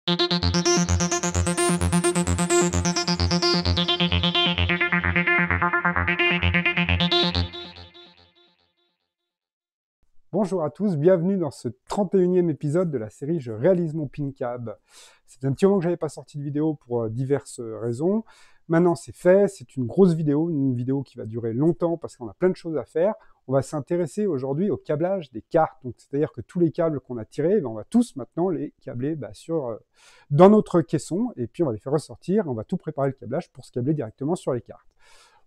Bonjour à tous, bienvenue dans ce 31e épisode de la série Je réalise mon PinCab. C'est un petit moment que j'avais pas sorti de vidéo pour diverses raisons. Maintenant c'est fait, c'est une grosse vidéo, une vidéo qui va durer longtemps parce qu'on a plein de choses à faire. On va s'intéresser aujourd'hui au câblage des cartes, donc c'est-à-dire que tous les câbles qu'on a tirés, on va tous maintenant les câbler dans notre caisson et puis on va les faire ressortir, on va tout préparer le câblage pour se câbler directement sur les cartes.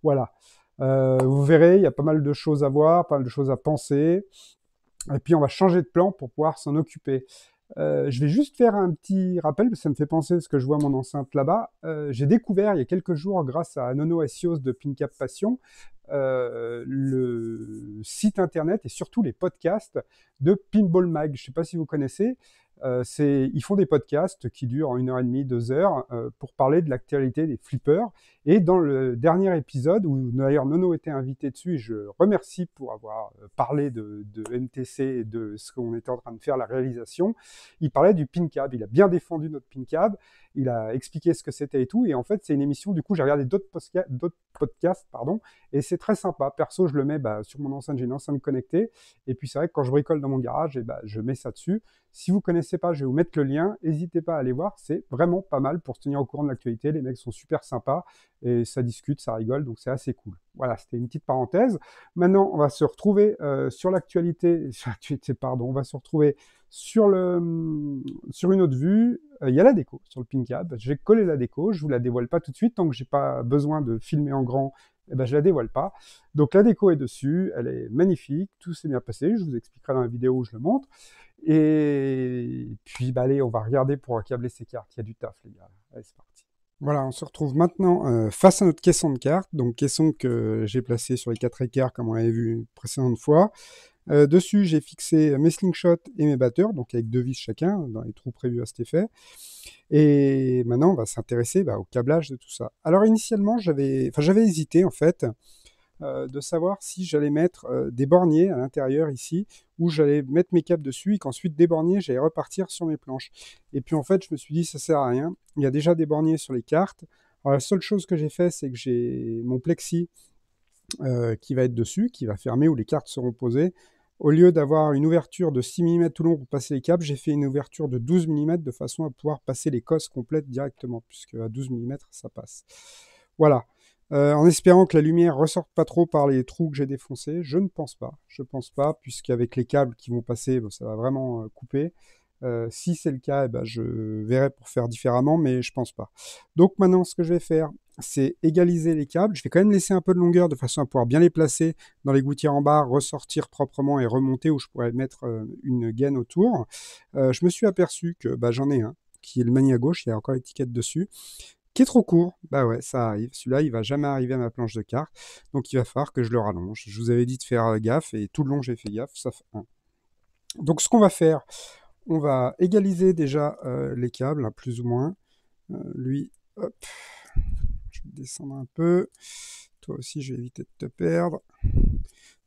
Voilà. Vous verrez, il y a pas mal de choses à voir, pas mal de choses à penser. Et puis on va changer de plan pour pouvoir s'en occuper. Je vais juste faire un petit rappel, parce que ça me fait penser à ce que je vois à mon enceinte là-bas. J'ai découvert il y a quelques jours, grâce à Nono SEOs de PinCab Passion, le site internet et surtout les podcasts de Pinball Mag. Je ne sais pas si vous connaissez. Ils font des podcasts qui durent 1h30, 2 heures pour parler de l'actualité des flippers. Et dans le dernier épisode, où d'ailleurs Nono était invité dessus, et je remercie pour avoir parlé de NTC et de ce qu'on était en train de faire, la réalisation, il parlait du PinCab. Il a bien défendu notre PinCab, il a expliqué ce que c'était et tout. Et en fait, c'est une émission, du coup, j'ai regardé d'autres podcasts, et c'est très sympa. Perso, je le mets sur mon enceinte, j'ai une enceinte connectée. Et puis c'est vrai que quand je bricole dans mon garage, je mets ça dessus. Si vous connaissez pas, je vais vous mettre le lien. N'hésitez pas à aller voir. C'est vraiment pas mal pour se tenir au courant de l'actualité. Les mecs sont super sympas et ça discute, ça rigole, donc c'est assez cool. Voilà, c'était une petite parenthèse. Maintenant, on va se retrouver sur l'actualité, on va se retrouver sur une autre vue. Il y a la déco sur le PinCab. J'ai collé la déco, je vous la dévoile pas tout de suite tant que j'ai pas besoin de filmer en grand. Je la dévoile pas. Donc la déco est dessus, elle est magnifique, tout s'est bien passé. Je vous expliquerai dans la vidéo où je le montre. Et puis, allez, on va regarder pour câbler ces cartes. Il y a du taf, les gars. Allez, c'est parti. Voilà, on se retrouve maintenant face à notre caisson de cartes. Donc, caisson que j'ai placé sur les 4 écarts, comme on l'avait vu une précédente fois. Dessus, j'ai fixé mes slingshots et mes batteurs, donc avec 2 vis chacun, dans les trous prévus à cet effet. Et maintenant, on va s'intéresser au câblage de tout ça. Alors, initialement, j'avais hésité, en fait, de savoir si j'allais mettre des borniers à l'intérieur ici, où j'allais mettre mes câbles dessus et qu'ensuite des borniers, j'allais repartir sur mes planches. Et puis en fait, je me suis dit, ça sert à rien. Il y a déjà des borniers sur les cartes. Alors la seule chose que j'ai fait, c'est que j'ai mon plexi qui va être dessus, qui va fermer, où les cartes seront posées. Au lieu d'avoir une ouverture de 6 mm tout long pour passer les câbles, j'ai fait une ouverture de 12 mm de façon à pouvoir passer les cosses complètes directement, puisque à 12 mm, ça passe. Voilà. En espérant que la lumière ressorte pas trop par les trous que j'ai défoncés. Je ne pense pas. Je pense pas, puisqu'avec les câbles qui vont passer, ça va vraiment couper. Si c'est le cas, je verrai pour faire différemment, mais je pense pas. Donc maintenant, ce que je vais faire, c'est égaliser les câbles. Je vais quand même laisser un peu de longueur de façon à pouvoir bien les placer dans les gouttières en bas, ressortir proprement et remonter où je pourrais mettre une gaine autour. Je me suis aperçu que j'en ai un qui est le mani à gauche, il y a encore l'étiquette dessus, qui est trop court. Bah ouais, ça arrive. Celui-là, il va jamais arriver à ma planche de cartes, donc il va falloir que je le rallonge. Je vous avais dit de faire gaffe, et tout le long j'ai fait gaffe, sauf un. Donc ce qu'on va faire, on va égaliser déjà les câbles, hein, plus ou moins. Lui, hop, je vais descendre un peu. Toi aussi, je vais éviter de te perdre.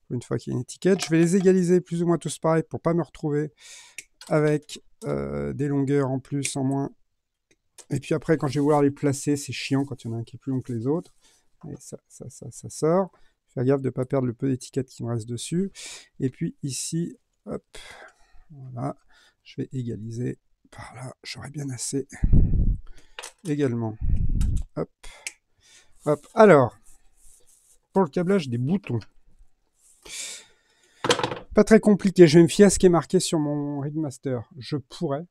Une fois qu'il y a une étiquette, je vais les égaliser plus ou moins tous pareil pour pas me retrouver avec des longueurs en plus, en moins. Et puis après, quand je vais vouloir les placer, c'est chiant quand il y en a un qui est plus long que les autres. Et ça sort. Faire gaffe de ne pas perdre le peu d'étiquettes qui me reste dessus. Et puis ici, hop, voilà, je vais égaliser par là. J'aurai bien assez également. Hop, hop. Alors, pour le câblage des boutons. Pas très compliqué. Je vais me fier à ce qui est marqué sur mon Ringmaster. Je pourrais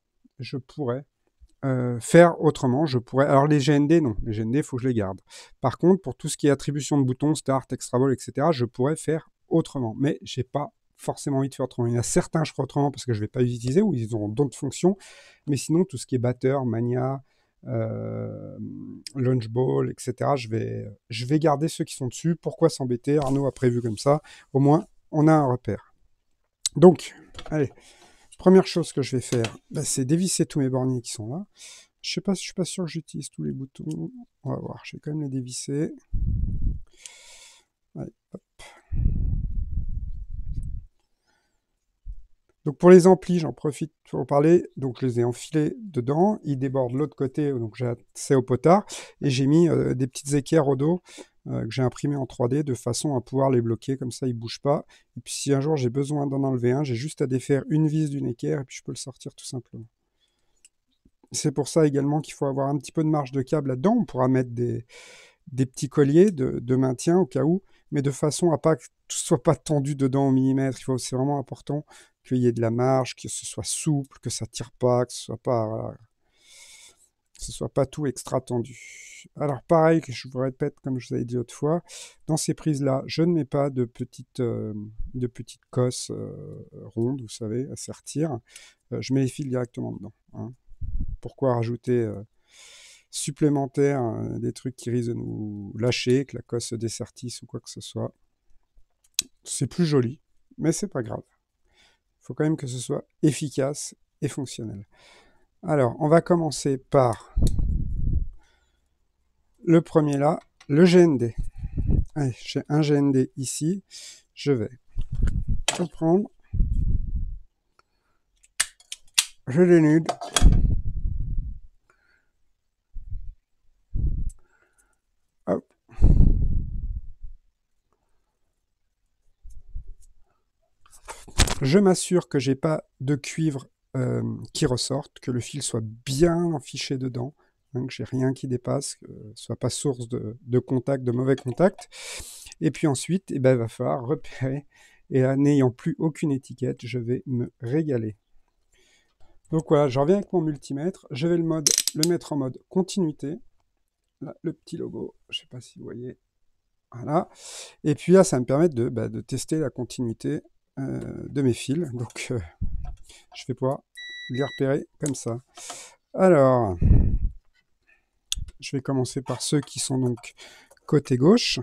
faire autrement. Alors les GND, non. Les GND, il faut que je les garde. Par contre, pour tout ce qui est attribution de boutons, Start, Extra Ball, etc., je pourrais faire autrement. Mais j'ai pas forcément envie de faire autrement. Il y en a certains, je ferai autrement parce que je ne vais pas les utiliser ou ils auront d'autres fonctions. Mais sinon, tout ce qui est batteur, mania, launch ball, etc., je vais garder ceux qui sont dessus. Pourquoi s'embêter? Arnaud a prévu comme ça. Au moins, on a un repère. Donc, allez, première chose que je vais faire, c'est dévisser tous mes borniers qui sont là. Je suis pas sûr que j'utilise tous les boutons. On va voir, je vais quand même les dévisser. Allez, hop. Donc pour les amplis, j'en profite pour en parler. Donc je les ai enfilés dedans, ils débordent de l'autre côté, donc j'ai accès au potard, et j'ai mis des petites équerres au dos que j'ai imprimées en 3D de façon à pouvoir les bloquer, comme ça ils ne bougent pas. Et puis si un jour j'ai besoin d'en enlever un, j'ai juste à défaire une vis d'une équerre et puis je peux le sortir tout simplement. C'est pour ça également qu'il faut avoir un petit peu de marge de câble là-dedans. On pourra mettre des petits colliers de maintien au cas où, mais de façon à pas que tout soit pas tendu dedans au millimètre. C'est vraiment important qu'il y ait de la marge, que ce soit souple, que ça tire pas, que ce soit pas, voilà, que ce soit pas tout extra tendu. Alors pareil, que je vous répète comme je vous avais dit autrefois, dans ces prises-là, je ne mets pas de petites cosses rondes, vous savez, à sertir. Je mets les fils directement dedans. Hein. Pourquoi rajouter supplémentaire, des trucs qui risquent de nous lâcher, que la cosse se dessertisse ou quoi que ce soit. C'est plus joli, mais c'est pas grave. Il faut quand même que ce soit efficace et fonctionnel. Alors, on va commencer par le premier là, le GND. Allez, j'ai un GND ici. Je vais le prendre. Je l'énude. Hop. Je m'assure que j'ai pas de cuivre qui ressorte, que le fil soit bien enfiché dedans, hein, que j'ai rien qui dépasse, que ce soit pas source de contact, de mauvais contact. Et puis ensuite, il va falloir repérer. Et là, n'ayant plus aucune étiquette, je vais me régaler. Donc voilà, je reviens avec mon multimètre. Je vais le mettre en mode continuité. Là, le petit logo, je ne sais pas si vous voyez. Voilà. Et puis là, ça va me permettre de tester la continuité de mes fils. Donc, je vais pouvoir les repérer comme ça. Alors, je vais commencer par ceux qui sont donc côté gauche.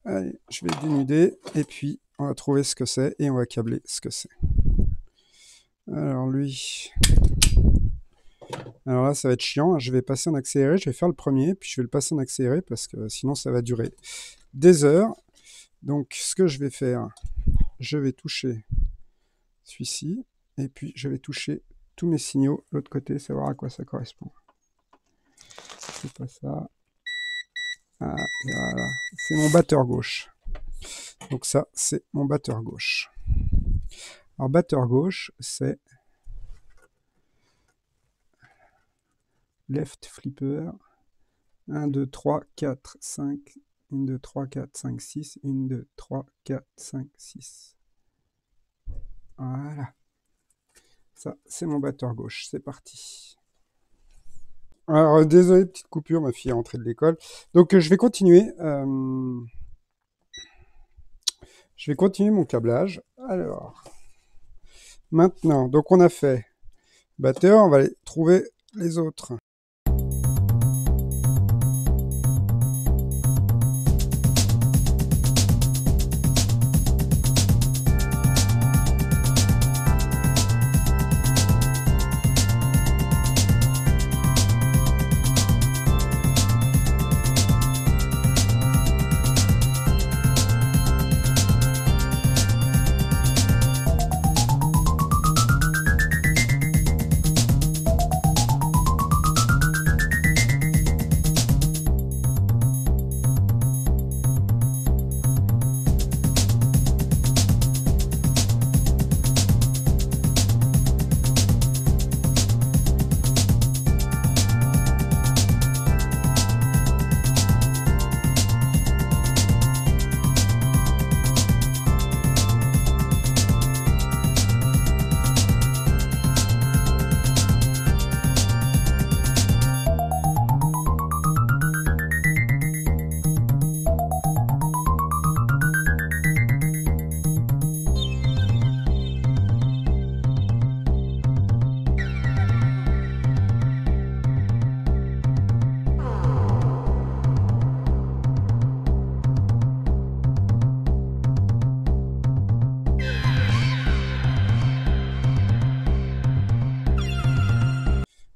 Allez, je vais dénuder et puis on va trouver ce que c'est et on va câbler ce que c'est. Alors lui... Alors là, ça va être chiant. Je vais passer en accéléré. Je vais faire le premier, puis je vais le passer en accéléré parce que sinon, ça va durer des heures. Donc, ce que je vais faire, je vais toucher celui-ci et puis je vais toucher tous mes signaux de l'autre côté, savoir à quoi ça correspond. C'est pas ça. Ah, voilà. C'est mon batteur gauche. Donc ça, c'est mon batteur gauche. Alors, batteur gauche, c'est left flipper. 1, 2, 3, 4, 5. 1, 2, 3, 4, 5, 6. 1, 2, 3, 4, 5, 6. Voilà. Ça, c'est mon batteur gauche. C'est parti. Alors, désolé, petite coupure, ma fille est rentrée de l'école. Donc, je vais continuer. Je vais continuer mon câblage. Alors, maintenant, donc on a fait batteur, on va aller trouver les autres.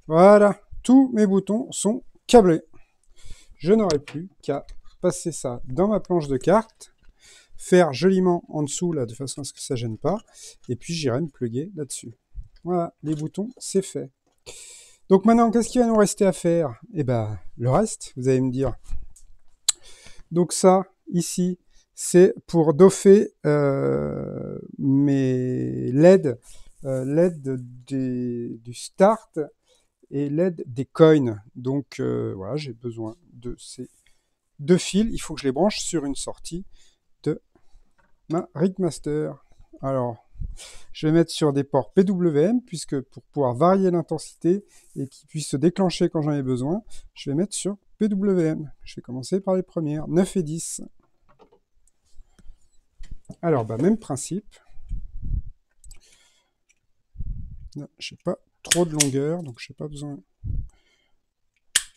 Voilà, tous mes boutons sont câblés. Je n'aurai plus qu'à passer ça dans ma planche de cartes. faire joliment en dessous, là, de façon à ce que ça gêne pas. Et puis, j'irai me plugger là-dessus. Voilà, les boutons, c'est fait. Donc maintenant, qu'est-ce qu'il va nous rester à faire? Eh ben, le reste, vous allez me dire. Donc ça, ici, c'est pour doffer mes LED, LED du start et LED des coins. Donc voilà, j'ai besoin de ces deux fils. Il faut que je les branche sur une sortie de ma Rigmaster. Alors, je vais mettre sur des ports PWM, puisque pour pouvoir varier l'intensité et qu'ils puissent se déclencher quand j'en ai besoin, je vais mettre sur PWM. Je vais commencer par les premières, 9 et 10. Alors, bah, même principe. Je n'ai pas trop de longueur, donc je n'ai pas besoin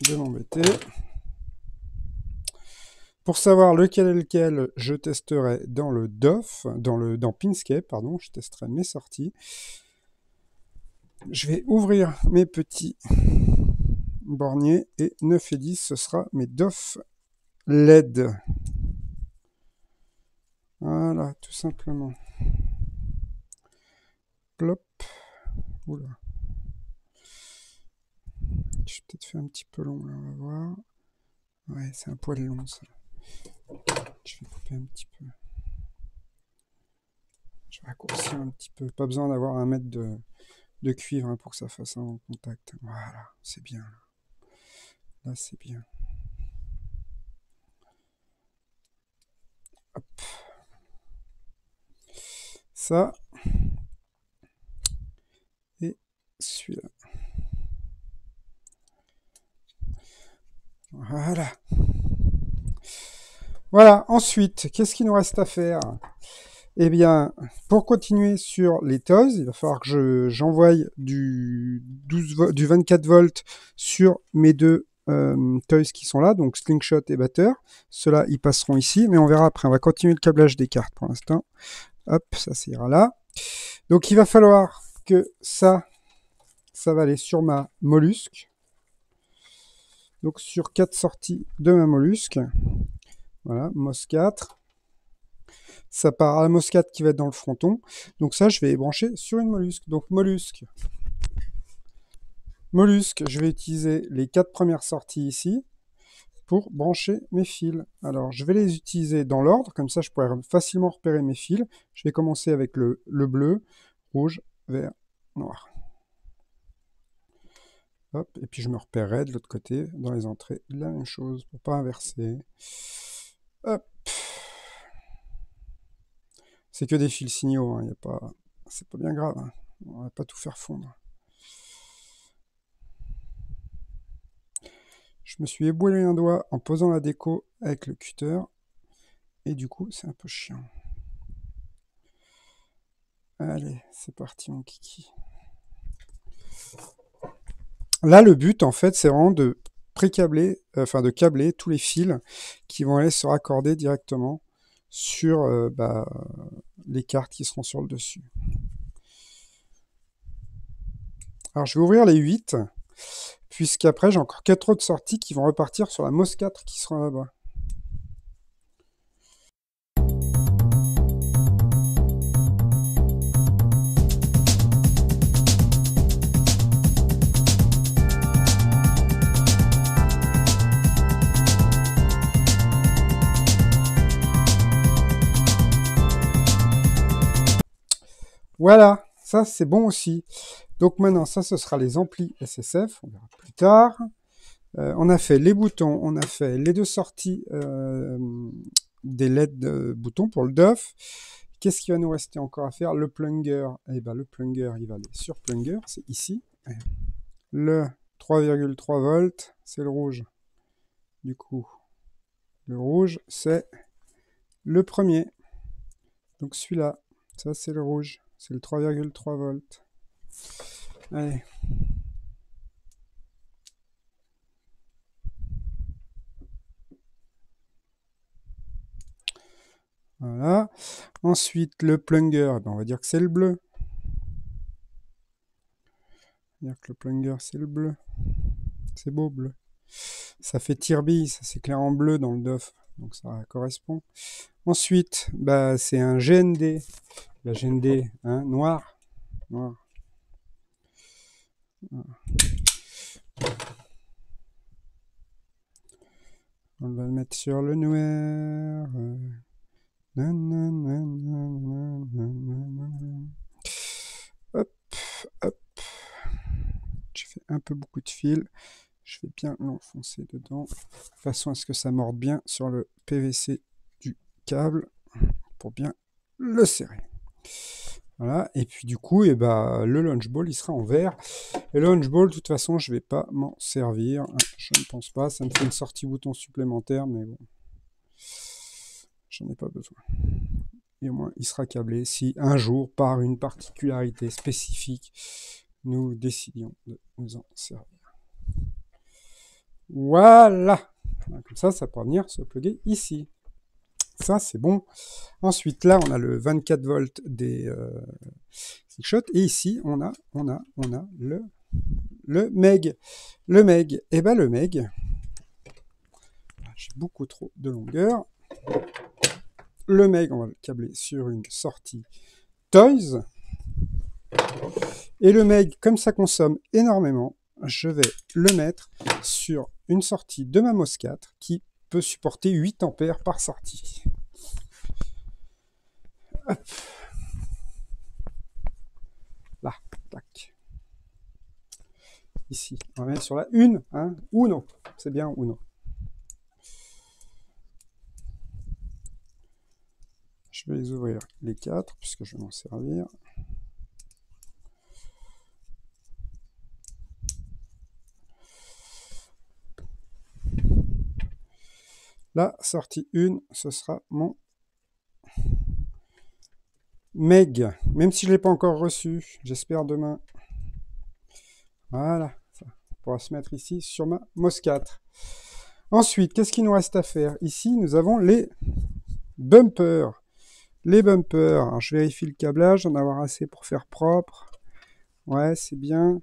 de m'embêter. Pour savoir lequel est lequel, je testerai dans le DOF, dans Pinscape, pardon, je testerai mes sorties. Je vais ouvrir mes petits borniers et 9 et 10, ce sera mes DOF LED. Voilà, tout simplement. Plop. Oula. Je vais peut-être faire un petit peu long, là, on va voir. Ouais, c'est un poil long, ça. Je vais couper un petit peu. Je vais raccourcir un petit peu. Pas besoin d'avoir 1 mètre de cuivre hein, pour que ça fasse un contact. Voilà, c'est bien. Là, c'est bien. Hop. Ça. Et celui-là. Voilà. Voilà, ensuite, qu'est-ce qu'il nous reste à faire? Eh bien, pour continuer sur les toys, il va falloir que j'envoie du 24 volts sur mes deux toys qui sont là, donc Slingshot et Batteur. Ceux-là, ils passeront ici, mais on verra après. On va continuer le câblage des cartes pour l'instant. Hop, ça ira là. Donc, il va falloir que ça va aller sur ma mollusque. Donc, sur 4 sorties de ma mollusque. Voilà, MOS 4. Ça part à la MOS 4 qui va être dans le fronton. Donc ça, je vais brancher sur une mollusque. Donc mollusque, je vais utiliser les 4 premières sorties ici pour brancher mes fils. Alors, je vais les utiliser dans l'ordre, comme ça je pourrai facilement repérer mes fils. Je vais commencer avec le bleu, rouge, vert, noir. Hop, et puis je me repérerai de l'autre côté, dans les entrées, la même chose, pour pas inverser. Hop. C'est que des fils signaux, hein, c'est pas bien grave, hein. On va pas tout faire fondre. Je me suis ébouilé un doigt en posant la déco avec le cutter, et du coup c'est un peu chiant. Allez, c'est parti mon kiki. Là le but en fait c'est vraiment de pré-câbler, de câbler tous les fils qui vont aller se raccorder directement sur les cartes qui seront sur le dessus. Alors je vais ouvrir les 8, puisqu'après j'ai encore 4 autres sorties qui vont repartir sur la MOS 4 qui sera là-bas. Voilà, ça c'est bon aussi. Donc maintenant, ça ce sera les amplis SSF, on verra plus tard. On a fait les boutons, on a fait les 2 sorties des LED boutons pour le DOF. Qu'est-ce qui va nous rester encore à faire? Le plunger. Eh ben, le plunger, il va aller sur plunger, c'est ici. Le 3,3 volts, c'est le rouge. Du coup, le rouge, c'est le premier. Donc celui-là, ça c'est le rouge. C'est le 3,3 volts. Allez. Voilà. Ensuite, le plunger, on va dire que c'est le bleu. On va dire que le plunger, c'est le bleu. C'est beau, bleu. Ça fait tirbille, ça s'éclaire en bleu dans le DOF. donc ça correspond. Ensuite, bah, c'est un GND. La GND, hein, noir. Noir. On va le mettre sur le noir. Hop, hop. J'ai fait un peu beaucoup de fil. Je vais bien l'enfoncer dedans, de façon à ce que ça morde bien sur le PVC du câble, pour bien le serrer. Voilà, et puis du coup, le lunch ball, il sera en verre. Et le lunch ball, de toute façon, je ne vais pas m'en servir. Je ne pense pas, ça me fait une sortie bouton supplémentaire, mais bon, j'en ai pas besoin. Et au moins, il sera câblé si un jour, par une particularité spécifique, nous décidions de nous en servir. Voilà. Comme ça pourra venir se plugger ici. Ça, c'est bon. Ensuite, là, on a le 24 volts des Sixshot. Et ici, on a le MEG. Le MEG. Et ben le MEG, j'ai beaucoup trop de longueur. Le MEG, on va le câbler sur une sortie Toys. Et le MEG, comme ça consomme énormément, je vais le mettre sur une sortie de ma MOS 4 qui peut supporter 8 ampères par sortie. Hop. Là, tac. Ici, on va mettre sur la une, hein, Uno, c'est bien Uno. Je vais les ouvrir les 4 puisque je vais m'en servir. La sortie 1, ce sera mon MEG, même si je ne l'ai pas encore reçu, j'espère demain. Voilà, ça pourra se mettre ici sur ma MOS 4. Ensuite, qu'est-ce qu'il nous reste à faire? Ici, nous avons les bumpers. Les bumpers, alors, je vérifie le câblage, d'en avoir assez pour faire propre. Ouais, c'est bien.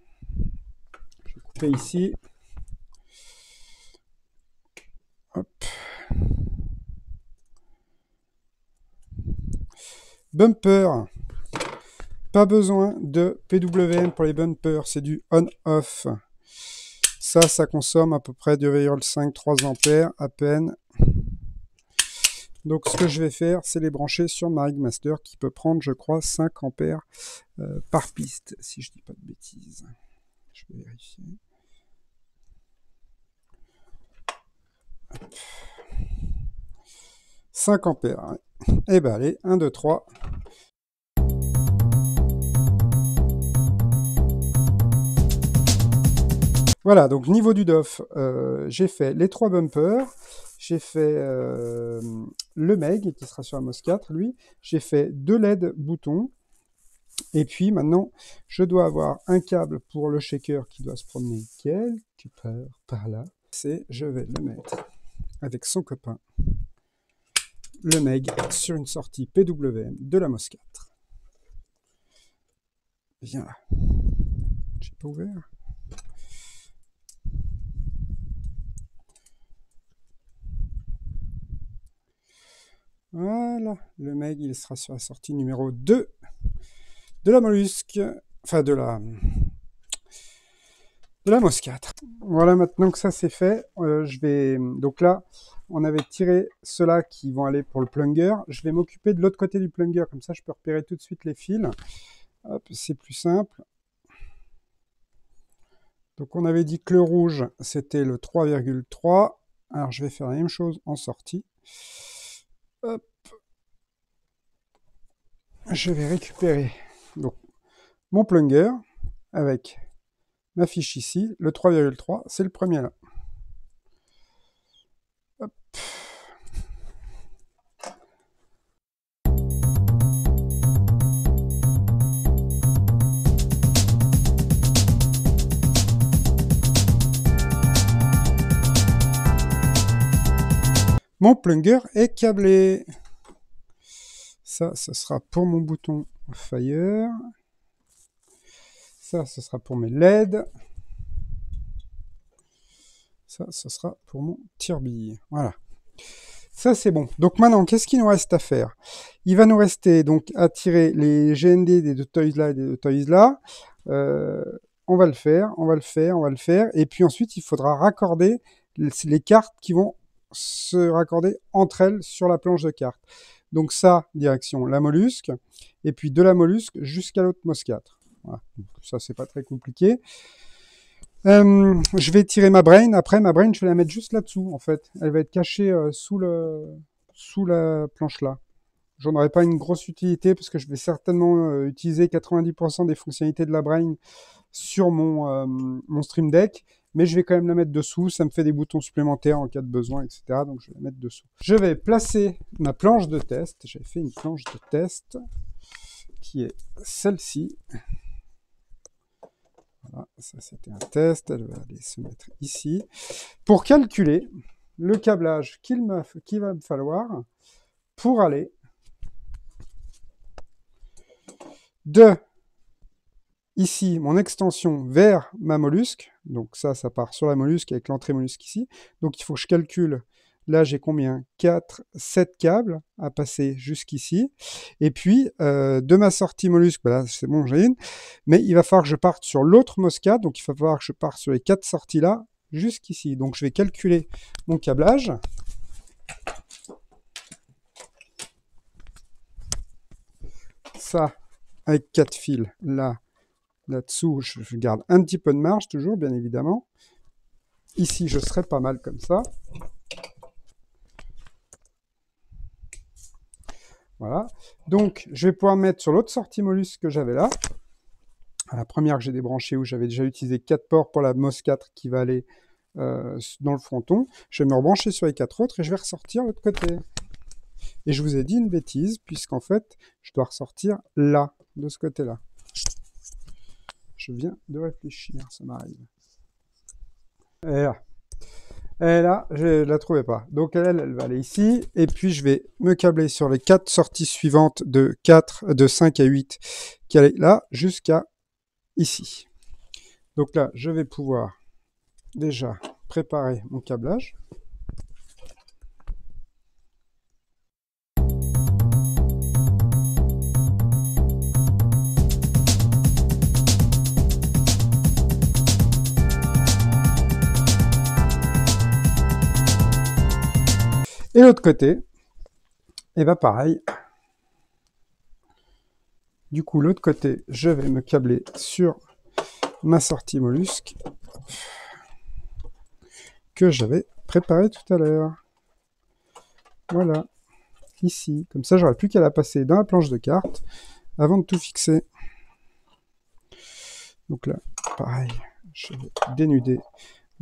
Je vais couper ici. Hop. Bumper. Pas besoin de PWM pour les bumpers, c'est du on-off. Ça consomme à peu près 2,5-3 ampères à peine. Donc ce que je vais faire, c'est les brancher sur ma Rigmaster qui peut prendre, je crois, 5 ampères par piste, si je dis pas de bêtises. Je vais vérifier. Hop. 5 ampères. Ouais. Et ben allez, 1, 2, 3. Voilà, donc niveau du DOF, j'ai fait les 3 bumpers. J'ai fait le MEG qui sera sur la MOS 4, lui. J'ai fait 2 LED boutons. Et puis maintenant, je dois avoir un câble pour le shaker qui doit se promener quelque part par là. Je vais le mettre avec son copain, le MEG, sur une sortie PWM de la MOS 4. Viens là. J'ai pas ouvert. Voilà, le MEG, il sera sur la sortie numéro 2 de la mollusque, enfin de la MOS 4. Voilà, maintenant que ça c'est fait, donc là, on avait tiré ceux-là qui vont aller pour le plunger. Je vais m'occuper de l'autre côté du plunger, comme ça je peux repérer tout de suite les fils. Hop, c'est plus simple. Donc on avait dit que le rouge, c'était le 3,3. Alors je vais faire la même chose en sortie. Hop. Je vais récupérer donc, mon plunger avec ma fiche ici. Le 3,3, c'est le premier là. Hop. Mon plunger est câblé. Ça, ce sera pour mon bouton Fire. Ça, ce sera pour mes LED. Ça, ce sera pour mon tire-bille. Voilà. Ça, c'est bon. Donc maintenant, qu'est-ce qu'il nous reste à faire? Il va nous rester donc à tirer les GND des deux toys là et des deux toys là. On va le faire, on va le faire, on va le faire. Et puis ensuite, il faudra raccorder les cartes qui vont se raccorder entre elles sur la planche de cartes. Donc ça, direction la mollusque. Et puis de la mollusque jusqu'à l'autre MOS 4. Voilà. Donc ça, c'est pas très compliqué. Je vais tirer ma brain. Après, ma brain, je vais la mettre juste là-dessous, en fait. Elle va être cachée sous la planche là. J'en aurai pas une grosse utilité parce que je vais certainement utiliser 90% des fonctionnalités de la brain sur mon Stream Deck. Mais je vais quand même la mettre dessous. Ça me fait des boutons supplémentaires en cas de besoin, etc. Donc, je vais la mettre dessous. Je vais placer ma planche de test. J'ai fait une planche de test qui est celle-ci. Voilà, ça c'était un test, elle va aller se mettre ici. Pour calculer le câblage qu'il va me falloir pour aller de ici, mon extension vers ma mollusque. Donc ça part sur la mollusque avec l'entrée mollusque ici. Donc il faut que je calcule. Là, j'ai combien? 4, 7 câbles à passer jusqu'ici. Et puis, de ma sortie mollusque, bah là, c'est bon, j'ai une. Mais il va falloir que je parte sur l'autre MOS 4. Donc, il va falloir que je parte sur les 4 sorties-là jusqu'ici. Donc, je vais calculer mon câblage. Ça, avec 4 fils, là-dessous, je garde un petit peu de marge, toujours, bien évidemment. Ici, je serai pas mal comme ça. Voilà. Donc, je vais pouvoir mettre sur l'autre sortie mollusque que j'avais là. La première que j'ai débranchée, où j'avais déjà utilisé 4 ports pour la MOS 4 qui va aller dans le fronton. Je vais me rebrancher sur les 4 autres et je vais ressortir l'autre côté. Et je vous ai dit une bêtise, puisqu'en fait, je dois ressortir là, de ce côté-là. Je viens de réfléchir, ça m'arrive. Et là, je la trouvais pas. Donc elle va aller ici. Et puis je vais me câbler sur les 4 sorties suivantes de 5 à 8 qui allaient là jusqu'à ici. Donc là, je vais pouvoir déjà préparer mon câblage. Et l'autre côté, et bien pareil. Du coup, l'autre côté, je vais me câbler sur ma sortie mollusque que j'avais préparée tout à l'heure. Voilà, ici. Comme ça, j'aurai plus qu'à la passer dans la planche de cartes avant de tout fixer. Donc là, pareil, je vais dénuder.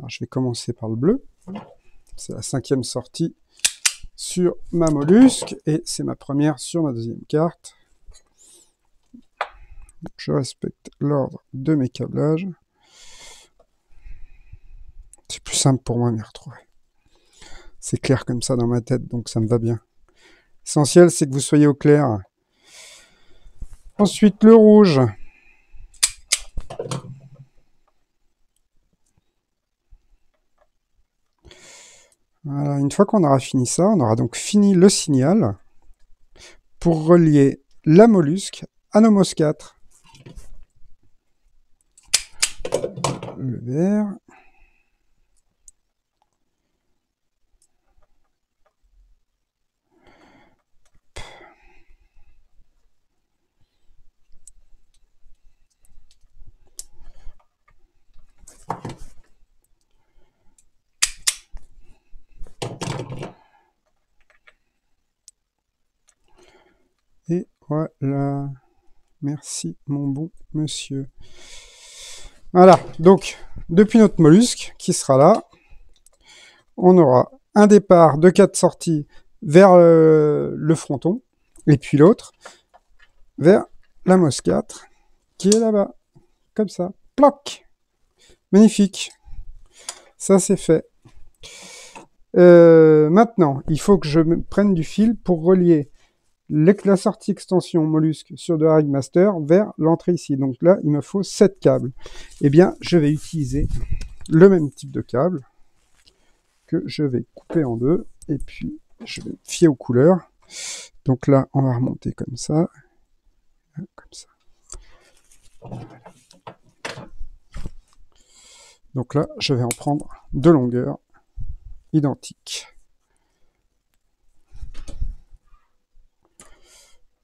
Alors, je vais commencer par le bleu. C'est la 5e sortie sur ma mollusque et c'est ma première sur ma 2e carte. Donc, je respecte l'ordre de mes câblages. C'est plus simple pour moi de m'y retrouver. C'est clair comme ça dans ma tête, donc ça me va bien. L'essentiel, c'est que vous soyez au clair. Ensuite, le rouge. Voilà, une fois qu'on aura fini ça, on aura donc fini le signal pour relier la mollusque à nos MOS 4. Le vert. Et voilà. Merci, mon bon monsieur. Voilà. Donc, depuis notre mollusque, qui sera là, on aura un départ de 4 sorties vers le fronton, et puis l'autre vers la MOS 4, qui est là-bas. Comme ça. Ploc! Magnifique. Ça, c'est fait. Maintenant, il faut que je prenne du fil pour relier la sortie extension mollusque sur de la Rig Master vers l'entrée ici. Donc là, il me faut 7 câbles. Eh bien, je vais utiliser le même type de câble que je vais couper en deux et puis je vais me fier aux couleurs. Donc là, on va remonter comme ça. Comme ça. Donc là, je vais en prendre deux longueurs identiques.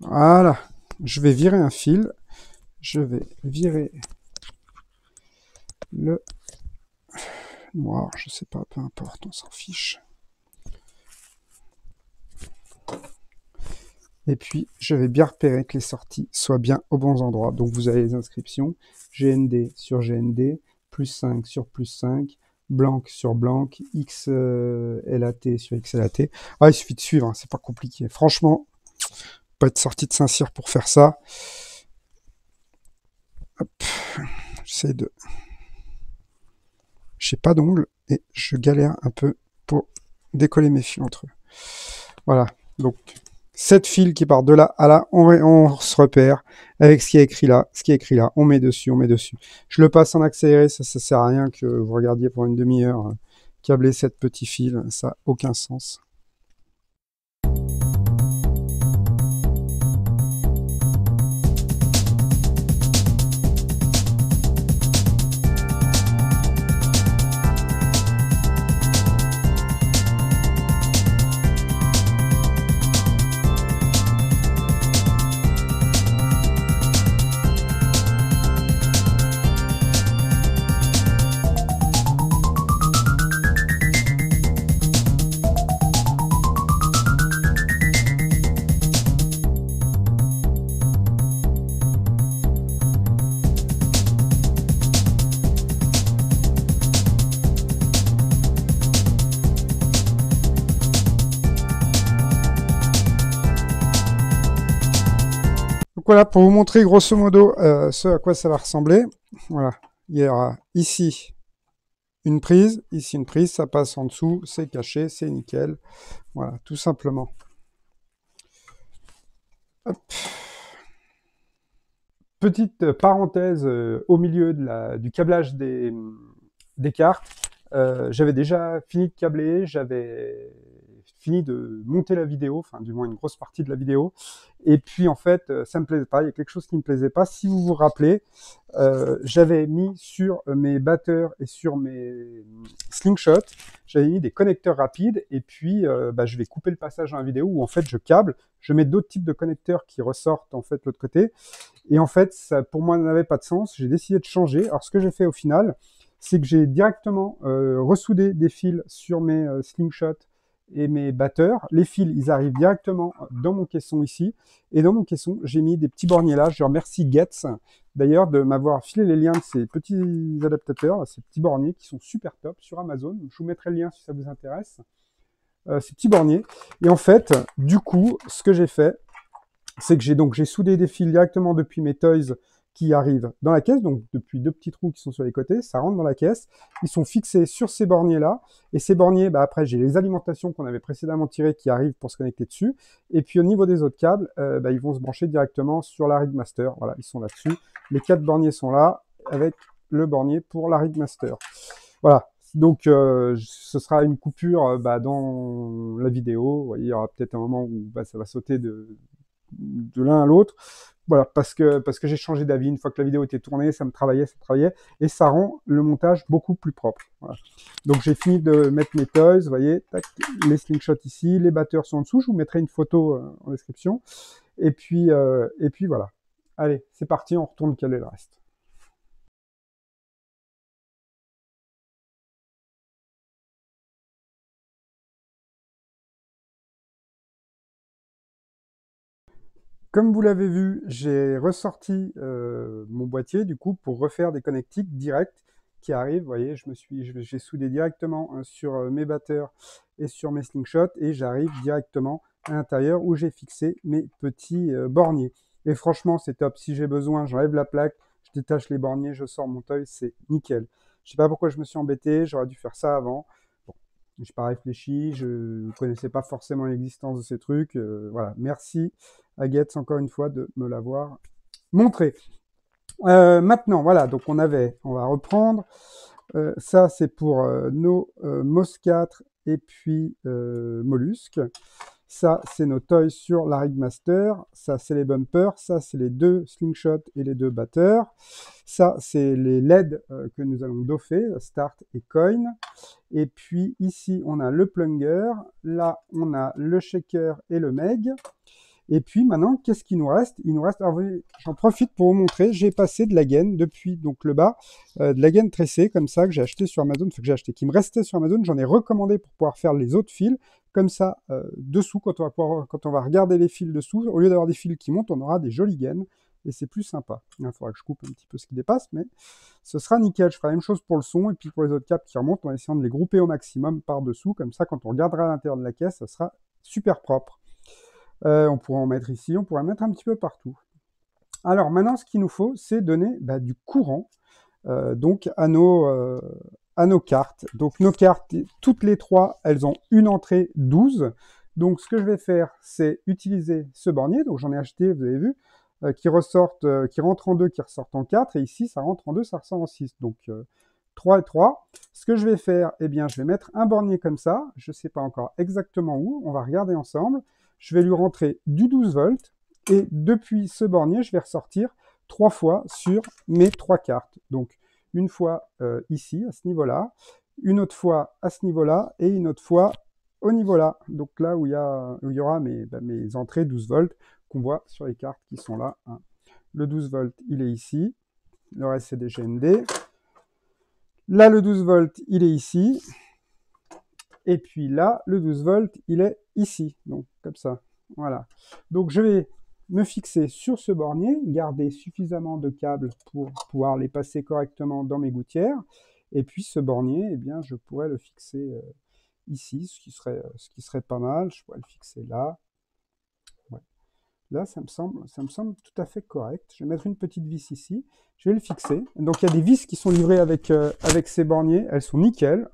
Voilà. Je vais virer un fil. Je vais virer le noir. Je sais pas, peu importe, on s'en fiche. Et puis, je vais bien repérer que les sorties soient bien aux bons endroits. Donc, vous avez les inscriptions GND sur GND, plus 5 sur plus 5, blanc sur blanc, XLAT sur XLAT. Ah, il suffit de suivre, hein, c'est pas compliqué. Franchement, pas être sorti de Saint-Cyr pour faire ça. Hop, j'essaie de... J'ai pas d'ongles et je galère un peu pour décoller mes fils entre eux. Voilà, donc 7 fils qui partent de là à là, on se repère avec ce qui est écrit là, on met dessus, Je le passe en accéléré, ça sert à rien que vous regardiez pour une demi-heure câbler 7 petits fils, ça n'a aucun sens. Donc voilà, pour vous montrer grosso modo ce à quoi ça va ressembler. Voilà, il y aura ici une prise, ça passe en dessous, c'est caché, c'est nickel. Voilà, tout simplement. Hop. Petite parenthèse au milieu du câblage des cartes. J'avais déjà fini de câbler, j'avais fini de monter la vidéo, enfin du moins une grosse partie de la vidéo. Et puis en fait, ça me plaisait pas, il y a quelque chose qui me plaisait pas. Si vous vous rappelez, j'avais mis sur mes batteurs et sur mes slingshots, j'avais mis des connecteurs rapides et puis je vais couper le passage dans la vidéo où en fait je câble, je mets d'autres types de connecteurs qui ressortent en fait de l'autre côté. Et en fait, ça pour moi n'avait pas de sens. J'ai décidé de changer. Alors ce que j'ai fait au final, c'est que j'ai directement ressoudé des fils sur mes slingshots et mes batteurs. Les fils, ils arrivent directement dans mon caisson ici. Et dans mon caisson, j'ai mis des petits borniers là. Je remercie Getz d'ailleurs de m'avoir filé les liens de ces petits adaptateurs, ces petits borniers qui sont super top sur Amazon. Je vous mettrai le lien si ça vous intéresse. Ces petits borniers. Et en fait, du coup, ce que j'ai fait, c'est que j'ai soudé des fils directement depuis mes toys qui arrivent dans la caisse, donc depuis deux petits trous qui sont sur les côtés, ça rentre dans la caisse, ils sont fixés sur ces borniers-là, et ces borniers, après j'ai les alimentations qu'on avait précédemment tirées qui arrivent pour se connecter dessus, et puis au niveau des autres câbles, ils vont se brancher directement sur la Rigmaster, voilà, ils sont là-dessus, les 4 borniers sont là, avec le bornier pour la Rigmaster. Voilà, donc ce sera une coupure dans la vidéo, vous voyez, il y aura peut-être un moment où ça va sauter de l'un à l'autre. Voilà, parce que j'ai changé d'avis. Une fois que la vidéo était tournée, ça travaillait, et ça rend le montage beaucoup plus propre. Voilà. Donc j'ai fini de mettre mes toys, vous voyez, tac, les slingshots ici, les batteurs sont en dessous, je vous mettrai une photo en description. Et puis voilà. Allez, c'est parti, on retourne caler le reste. Comme vous l'avez vu, j'ai ressorti mon boîtier du coup pour refaire des connectiques directs qui arrivent. Vous voyez, j'ai soudé directement sur mes batteurs et sur mes slingshots et j'arrive directement à l'intérieur où j'ai fixé mes petits borniers. Et franchement, c'est top. Si j'ai besoin, j'enlève la plaque, je détache les borniers, je sors mon toy, c'est nickel. Je sais pas pourquoi je me suis embêté, j'aurais dû faire ça avant. Bon, j'ai pas réfléchi, je ne connaissais pas forcément l'existence de ces trucs. Voilà, merci à Getz encore une fois de me l'avoir montré. Maintenant, voilà, donc on va reprendre. Ça, c'est pour nos MOS 4 et puis mollusque. Ça, c'est nos toys sur la Rigmaster. Ça, c'est les bumpers. Ça, c'est les 2 slingshots et les 2 batteurs. Ça, c'est les LED que nous allons doffer, start et coin. Et puis ici, on a le plunger. Là, on a le shaker et le meg. Et puis maintenant, qu'est-ce qu'il nous reste? Il nous reste, alors j'en profite pour vous montrer, j'ai passé de la gaine depuis donc le bas, de la gaine tressée comme ça que j'ai acheté sur Amazon, enfin que j'ai acheté, qui me restait sur Amazon, j'en ai recommandé pour pouvoir faire les autres fils, comme ça, dessous, quand on va regarder les fils dessous, au lieu d'avoir des fils qui montent, on aura des jolies gaines, et c'est plus sympa. Il faudra que je coupe un petit peu ce qui dépasse, mais ce sera nickel. Je ferai la même chose pour le son, et puis pour les autres câbles qui remontent, en essayant de les grouper au maximum par-dessous, comme ça, quand on regardera à l'intérieur de la caisse, ça sera super propre. On pourra en mettre ici, on pourra en mettre un petit peu partout. Alors maintenant, ce qu'il nous faut, c'est donner du courant donc à nos cartes. Donc nos cartes, toutes les 3, elles ont une entrée 12. Donc ce que je vais faire, c'est utiliser ce bornier. Donc j'en ai acheté, vous avez vu, qui rentre en 2, qui ressortent en 4. Et ici, ça rentre en 2, ça ressort en 6. Donc 3 et 3. Ce que je vais faire, eh bien, je vais mettre un bornier comme ça. Je ne sais pas encore exactement où. On va regarder ensemble. Je vais lui rentrer du 12 volts. Et depuis ce bornier, je vais ressortir 3 fois sur mes 3 cartes. Donc, une fois ici, à ce niveau-là, une autre fois à ce niveau-là, et une autre fois au niveau-là. Donc là où il y aura mes entrées 12 volts qu'on voit sur les cartes qui sont là. Hein. Le 12 volts, il est ici. Le reste, c'est des GND. Là, le 12 volts, il est ici. Et puis là, le 12 volts, il est ici. Donc, comme ça. Voilà. Donc, je vais me fixer sur ce bornier, garder suffisamment de câbles pour pouvoir les passer correctement dans mes gouttières. Et puis, ce bornier, eh bien, je pourrais le fixer ici, ce qui serait pas mal. Je pourrais le fixer là. Ouais. Là, ça me semble tout à fait correct. Je vais mettre une petite vis ici. Je vais le fixer. Donc, il y a des vis qui sont livrées avec ces borniers. Elles sont nickel.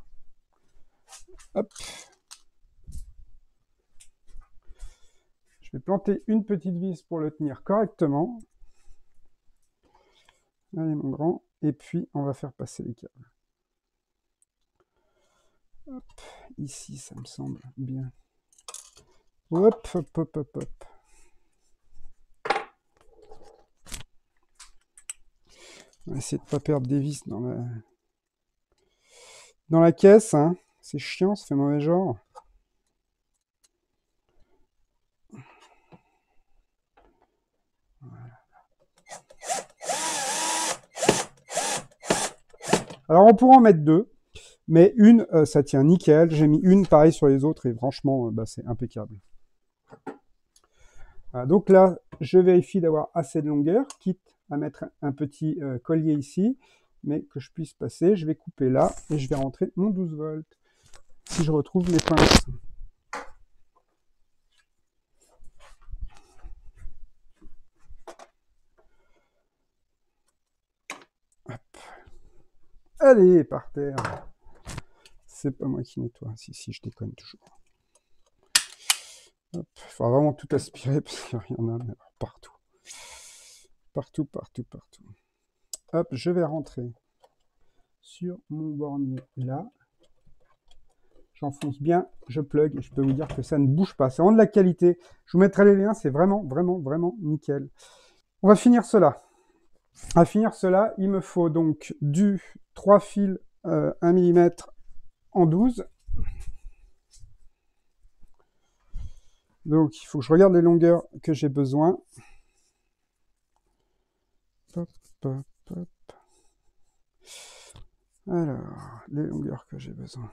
Hop. Je vais planter une petite vis pour le tenir correctement. Allez, mon grand. Et puis, on va faire passer les câbles. Hop. Ici, ça me semble bien. Hop, hop, hop, hop, hop. On va essayer de ne pas perdre des vis dans la caisse. Hein. C'est chiant, ça fait mauvais genre. Voilà. Alors, on pourra en mettre 2. Mais une, ça tient nickel. J'ai mis une pareil sur les autres et franchement, c'est impeccable. Voilà, donc là, je vérifie d'avoir assez de longueur, quitte à mettre un petit collier ici, mais que je puisse passer. Je vais couper là et je vais rentrer mon 12 volts. Si je retrouve mes pinces. Hop. Allez, par terre. C'est pas moi qui nettoie. Si, je déconne toujours. Hop. Il faudra vraiment tout aspirer parce qu'il y en a partout. Partout, partout, partout. Hop, je vais rentrer sur mon bornier là. J'enfonce bien, je plug et je peux vous dire que ça ne bouge pas. C'est vraiment de la qualité. Je vous mettrai les liens, c'est vraiment, vraiment, vraiment nickel. On va finir cela. À finir cela, il me faut donc du 3 fils 1 mm en 12. Donc, il faut que je regarde les longueurs que j'ai besoin. Hop, hop, hop. Alors, les longueurs que j'ai besoin.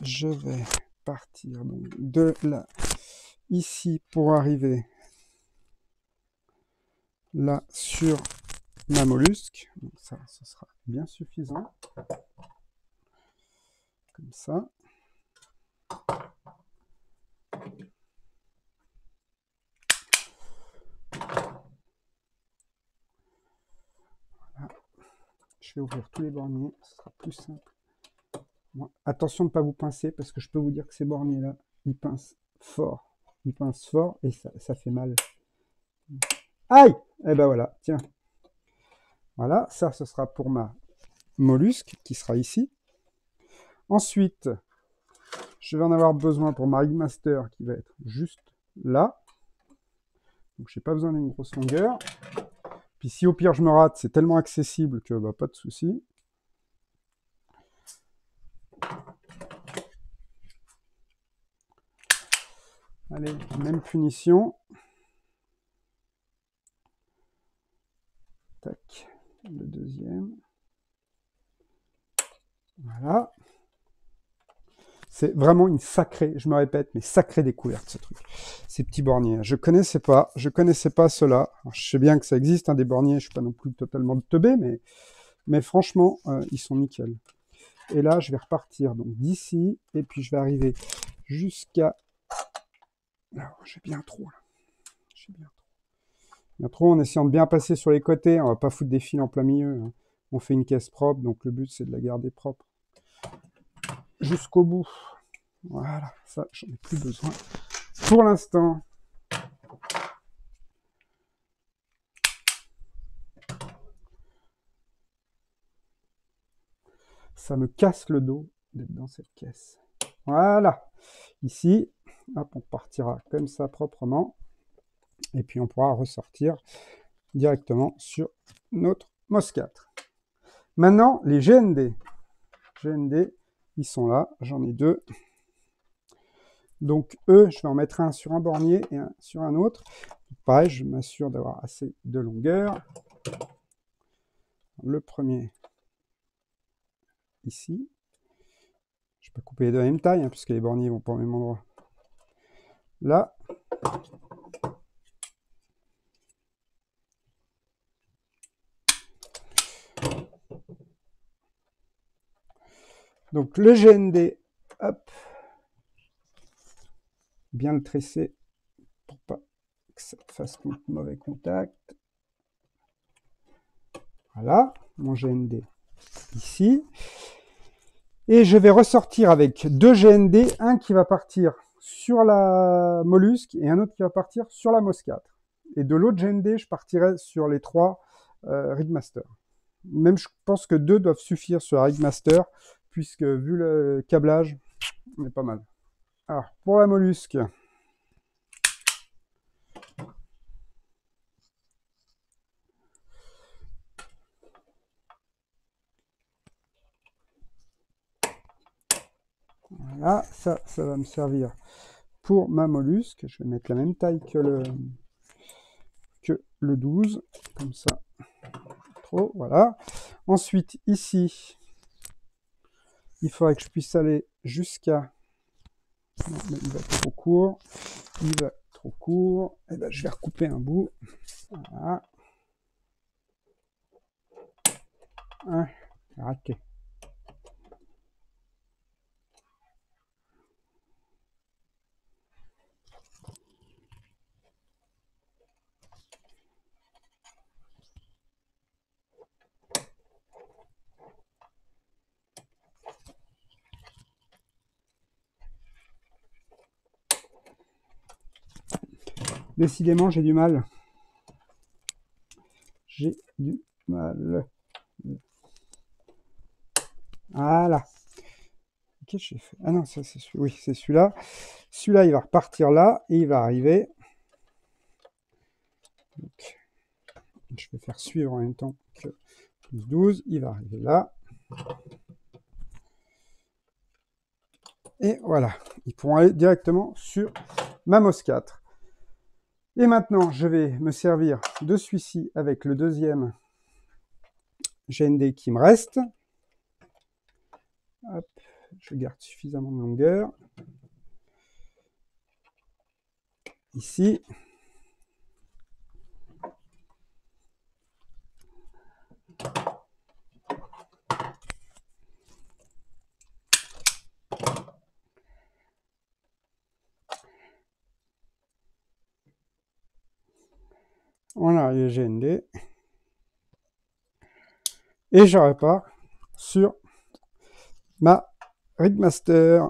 Je vais partir donc de là, ici, pour arriver là sur ma mollusque. Donc ça, ce sera bien suffisant. Comme ça. Voilà. Je vais ouvrir tous les borniers, ce sera plus simple. Bon, attention de ne pas vous pincer, parce que je peux vous dire que ces borniers-là, ils pincent fort. Ils pincent fort et ça fait mal. Aïe! Eh ben voilà, tiens. Voilà, ça, ce sera pour ma mollusque, qui sera ici. Ensuite, je vais en avoir besoin pour ma Rigmaster qui va être juste là. Donc, j'ai pas besoin d'une grosse longueur. Puis si au pire je me rate, c'est tellement accessible que bah, pas de souci. Allez, même punition. Tac, le deuxième. Voilà. C'est vraiment une sacrée, je me répète, mais sacrée découverte ce truc. Ces petits borniers. Je connaissais pas ceux-là. Je sais bien que ça existe, hein, des borniers, je suis pas non plus totalement teubé, mais franchement, ils sont nickel. Et là, je vais repartir donc d'ici, et puis je vais arriver jusqu'à... Alors, j'ai bien trop, là. J'ai bien trop, en essayant de bien passer sur les côtés. On va pas foutre des fils en plein milieu, hein. On fait une caisse propre, donc le but, c'est de la garder propre. Jusqu'au bout. Voilà, ça, j'en ai plus besoin. Pour l'instant. Ça me casse le dos d'être dans cette caisse. Voilà. Ici, hop, on partira comme ça proprement. Et puis on pourra ressortir directement sur notre MOS 4. Maintenant, les GND. GND, ils sont là. J'en ai deux. Donc eux, je vais en mettre un sur un bornier et un sur un autre. Pareil, je m'assure d'avoir assez de longueur. Le premier, ici. Je peux couper les deux à la même taille, hein, puisque les borniers vont pas au même endroit. Là. Donc le GND, hop, bien le tresser pour pas que ça fasse mauvais contact. Voilà, mon GND ici. Et je vais ressortir avec deux GND, un qui va partir sur la mollusque et un autre qui va partir sur la MOS 4. Et de l'autre GND, je partirai sur les trois Rigmaster. Même je pense que deux doivent suffire sur la Rigmaster, puisque vu le câblage, on est pas mal. Alors, pour la mollusque, voilà, ça va me servir pour ma mollusque. Je vais mettre la même taille que le 12, comme ça. Trop, voilà. Ensuite, ici, il faudrait que je puisse aller jusqu'à... Non, mais il va être trop court. Il va être trop court. Et ben, je vais recouper un bout. Voilà. Ah, raté. Décidément, j'ai du mal. J'ai du mal. Voilà. Qu'est-ce que j'ai fait? Ah non, ça c'est celui. Oui, c'est celui-là. Celui-là, il va repartir là et il va arriver. Donc, je vais faire suivre en même temps que plus 12. Il va arriver là. Et voilà. Ils pourront aller directement sur ma MOS 4. Et maintenant, je vais me servir de celui-ci avec le deuxième GND qui me reste. Hop, je garde suffisamment de longueur. Ici. Voilà les GND. Et je repars sur ma Rigmaster.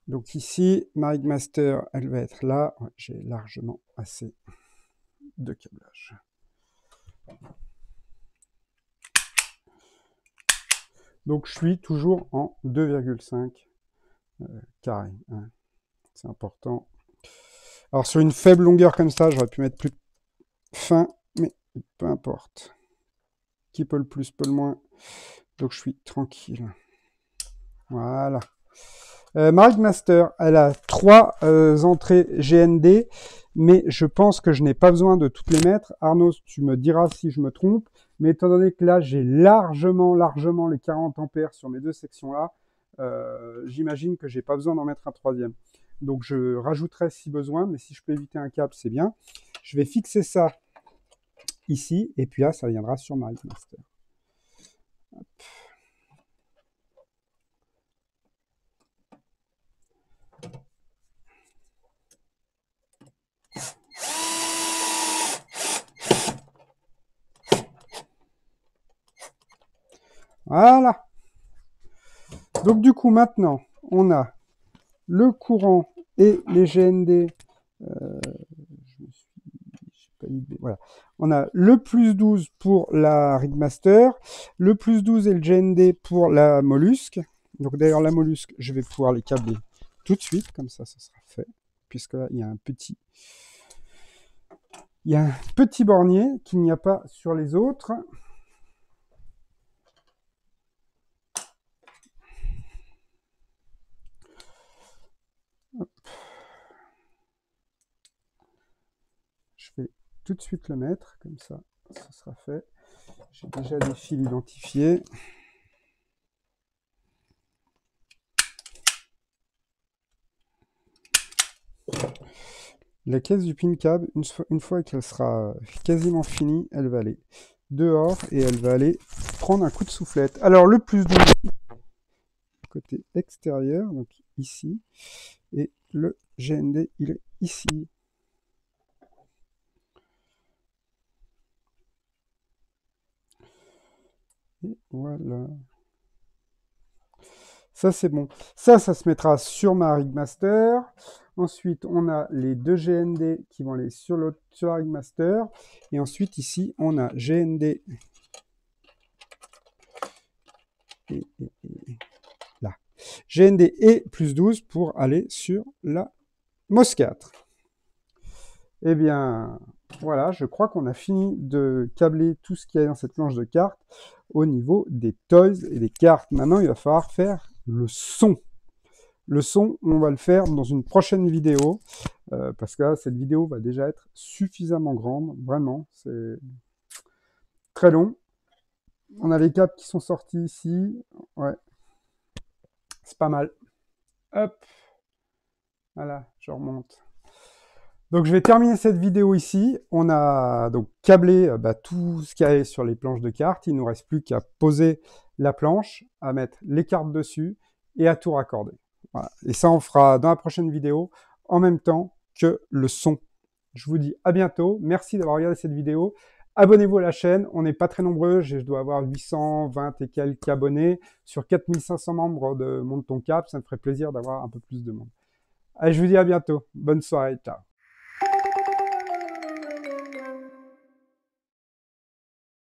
Donc ici, ma Rigmaster, elle va être là. J'ai largement assez de câblage. Donc, je suis toujours en 2,5 carré. Hein. C'est important. Alors, sur une faible longueur comme ça, j'aurais pu mettre plus fin, mais peu importe. Qui peut le plus, peut le moins. Donc, je suis tranquille. Voilà. Ma Rigmaster, elle a 3 entrées GND, mais je pense que je n'ai pas besoin de toutes les mettre. Arnaud, tu me diras si je me trompe, mais étant donné que là, j'ai largement les 40 ampères sur mes deux sections-là, j'imagine que j'ai pas besoin d'en mettre un troisième. Donc, je rajouterai si besoin, mais si je peux éviter un câble, c'est bien. Je vais fixer ça ici, et puis là, ça viendra sur ma Rigmaster. Hop. Voilà. Donc du coup, maintenant, on a le courant et les GND. Voilà. On a le plus 12 pour la Rigmaster, le plus 12 et le GND pour la mollusque. Donc d'ailleurs, la mollusque, je vais pouvoir les câbler tout de suite, comme ça sera fait. Puisque là, il y a un petit... Il y a un petit bornier qu'il n'y a pas sur les autres. Hop. Je vais tout de suite le mettre, comme ça, ça sera fait. J'ai déjà des fils identifiés. La caisse du pin cab, une fois qu'elle sera quasiment finie, elle va aller dehors et elle va aller prendre un coup de soufflette. Alors le plus 12, côté extérieur, donc ici, et le GND, il est ici. Et voilà. Ça, c'est bon. Ça se mettra sur ma Rigmaster. Ensuite, on a les deux GND qui vont aller sur la Rigmaster. Et ensuite, ici, on a GND. Et là. GND et plus 12 pour aller sur la MOS 4. Eh bien, voilà, je crois qu'on a fini de câbler tout ce qu'il y a dans cette planche de cartes au niveau des toys et des cartes. Maintenant, il va falloir faire le son. Le son, on va le faire dans une prochaine vidéo, parce que là, cette vidéo va déjà être suffisamment grande, vraiment, c'est très long. On a les câbles qui sont sortis ici, ouais, c'est pas mal. Hop, voilà, je remonte. Donc je vais terminer cette vidéo ici. On a donc câblé tout ce qu'il y a sur les planches de cartes. Il ne nous reste plus qu'à poser la planche, à mettre les cartes dessus et à tout raccorder. Voilà. Et ça, on fera dans la prochaine vidéo en même temps que le son. Je vous dis à bientôt. Merci d'avoir regardé cette vidéo. Abonnez-vous à la chaîne. On n'est pas très nombreux. Je dois avoir 820 et quelques abonnés sur 4500 membres de Monte ton Cap. Ça me ferait plaisir d'avoir un peu plus de monde. Allez, je vous dis à bientôt. Bonne soirée. Ciao.